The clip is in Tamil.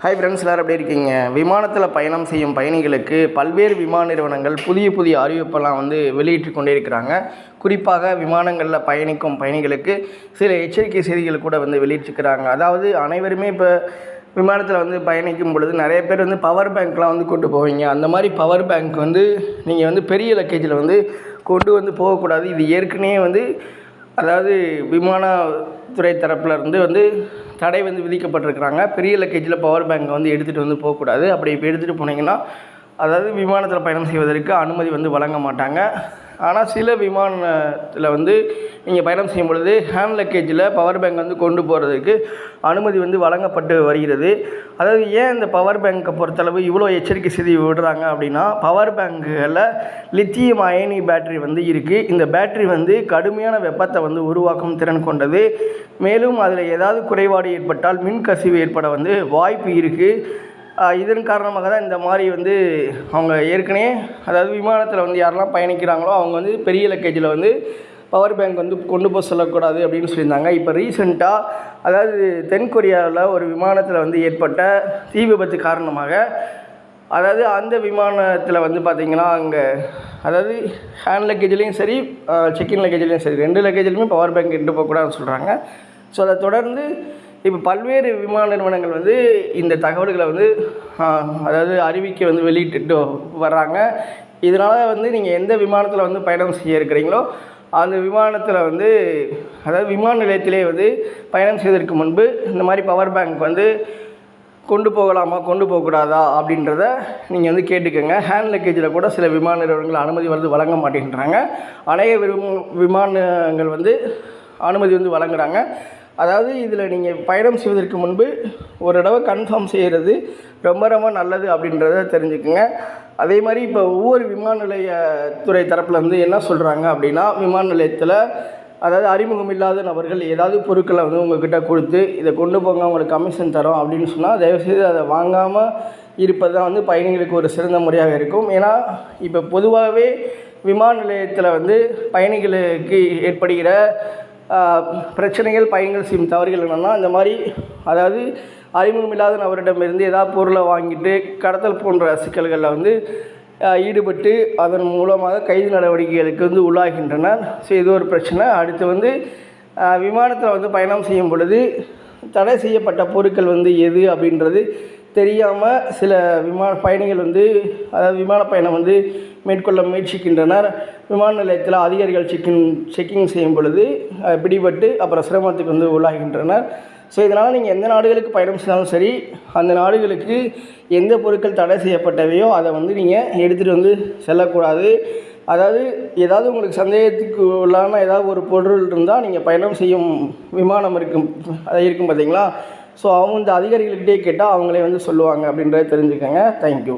ஹாய் ஃப்ரெண்ட்ஸ், எல்லோரும் எப்படி இருக்கீங்க? விமானத்தில் பயணம் செய்யும் பயணிகளுக்கு பல்வேறு விமான நிறுவனங்கள் புதிய அறிவிப்பெல்லாம் வெளியிட்டு கொண்டே இருக்கிறாங்க. குறிப்பாக விமானங்களில் பயணிக்கும் பயணிகளுக்கு சில எச்சரிக்கை செய்திகள் கூட வெளியிட்டிருக்கிறாங்க. அதாவது அனைவருமே இப்போ விமானத்தில் பயணிக்கும் பொழுது நிறைய பேர் பவர் பேங்க்லாம் கொண்டு போவீங்க. அந்த மாதிரி பவர் பேங்க் நீங்கள் பெரிய லக்கேஜில் கொண்டு போகக்கூடாது. இது ஏற்கனவே அதாவது விமானத்துறை தரப்பில் இருந்து தடை விதிக்கப்பட்டிருக்கிறாங்க. பெரிய லக்கேஜில் பவர் பேங்கை எடுத்துகிட்டு போகக்கூடாது. அப்படி இப்போ எடுத்துகிட்டு போனீங்கன்னா அதாவது விமானத்தில் பயணம் செய்வதற்கு அனுமதி வழங்க மாட்டாங்க. ஆனால் சில விமானத்தில் நீங்கள் பயணம் செய்யும் பொழுது ஹேண்ட் லக்கேஜில் பவர் பேங்க் கொண்டு போகிறதுக்கு அனுமதி வழங்கப்பட்டு வருகிறது. அதாவது ஏன் இந்த பவர் பேங்கை பொறுத்தளவு இவ்வளோ எச்சரிக்கை செய்தி விடுறாங்க அப்படின்னா, பவர் பேங்குகளில் லித்தியம் அயனி பேட்டரி இருக்குது. இந்த பேட்டரி கடுமையான வெப்பத்தை உருவாக்கும் திறன் கொண்டது. மேலும் அதில் ஏதாவது குறைபாடு ஏற்பட்டால் மின்கசிவு ஏற்பட வாய்ப்பு இருக்குது. இதன் காரணமாக தான் இந்த மாதிரி அவங்க ஏற்கனவே அதாவது விமானத்தில் யாரெல்லாம் பயணிக்கிறாங்களோ அவங்க பெரிய லக்கேஜில் பவர் பேங்க் கொண்டு போக சொல்லக்கூடாது அப்படின்னு சொல்லியிருந்தாங்க. இப்போ ரீசெண்டாக அதாவது தென்கொரியாவில் ஒரு விமானத்தில் ஏற்பட்ட தீ விபத்து காரணமாக அதாவது அந்த விமானத்தில் பார்த்திங்கன்னா அங்கே அதாவது ஹேண்ட் லக்கேஜ்லேயும் சரி செக்இன் லக்கேஜ்லேயும் சரி 2 லக்கேஜ்லையுமே பவர் பேங்க் எடுத்து போகக்கூடாதுன்னு சொல்கிறாங்க. ஸோ அதை தொடர்ந்து இப்போ பல்வேறு விமான நிறுவனங்கள் இந்த தகவல்களை அதாவது அறிவிக்க வெளியிட்டு வர்றாங்க. இதனால் நீங்கள் எந்த விமானத்தில் பயணம் செய்ய இருக்கிறீங்களோ அந்த விமானத்தில் அதாவது விமான நிலையத்திலே பயணம் செய்வதற்கு முன்பு இந்த மாதிரி பவர் பேங்க் கொண்டு போகலாமா கொண்டு போகக்கூடாதா அப்படின்றத நீங்கள் கேட்டுக்கோங்க. ஹேண்ட் லக்கேஜில் கூட சில விமான நிறுவனங்கள் அனுமதி வழங்க மாட்டேங்கிறாங்க. அநேக விமானங்கள் அனுமதி வழங்குகிறாங்க. அதாவது இதில் நீங்கள் பயணம் செய்வதற்கு முன்பு ஒரு தடவை கன்ஃபார்ம் செய்கிறது ரொம்ப நல்லது அப்படின்றத தெரிஞ்சுக்குங்க. அதே மாதிரி இப்போ ஒவ்வொரு விமான நிலையத்துறை தரப்பில் என்ன சொல்கிறாங்க அப்படின்னா, விமான நிலையத்தில் அதாவது அறிமுகம் இல்லாத நபர்கள் ஏதாவது பொருட்களை உங்கள்கிட்ட கொடுத்து இதை கொண்டு போங்க உங்களுக்கு கமிஷன் தரோம் அப்படின்னு சொன்னால் தயவுசெய்து அதை வாங்காமல் இருப்பது தான் பயணிகளுக்கு ஒரு சிறந்த முறையாக இருக்கும். ஏன்னா இப்போ பொதுவாகவே விமான நிலையத்தில் பயணிகளுக்கு ஏற்படுகிற பிரச்சனைகள் பயணிகள் செய்யும் தவறுகள் என்னென்னா, இந்த மாதிரி அதாவது அறிமுகமில்லாத நபரிடமிருந்து ஏதாவது பொருளை வாங்கிட்டு கடத்தல் போன்ற சிக்கல்களில் ஈடுபட்டு அதன் மூலமாக கைது நடவடிக்கைகளுக்கு உள்ளாகின்றனர். ஸோ இது ஒரு பிரச்சனை. அடுத்து விமானத்தில் பயணம் செய்யும் பொழுது தடை செய்யப்பட்ட பொருட்கள் எது அப்படின்றது தெரியாமல் சில பயணிகள் அதாவது விமான பயணம் மேற்கொள்ள முயற்சிக்கின்றனர். விமான நிலையத்தில் அதிகாரிகள் செக்கிங் செய்யும் பொழுது பிடிபட்டு அப்புறம் சிரமத்துக்கு உள்ளாகின்றனர். ஸோ இதனால் நீங்கள் எந்த நாடுகளுக்கு பயணம் செய்தாலும் சரி, அந்த நாடுகளுக்கு எந்த பொருட்கள் தடை செய்யப்பட்டவையோ அதை நீங்கள் எடுத்துகிட்டு செல்லக்கூடாது. அதாவது ஏதாவது உங்களுக்கு சந்தேகத்துக்கு உள்ளான ஏதாவது ஒரு பொருள் இருந்தால் நீங்கள் பயணம் செய்யும் விமானம் இருக்கும் பார்த்தீங்களா, ஸோ அவங்க அதிகாரிகள்கிட்டே கேட்டால் அவங்களே சொல்லுவாங்க அப்படின்றத தெரிஞ்சுக்கோங்க. தேங்க்யூ.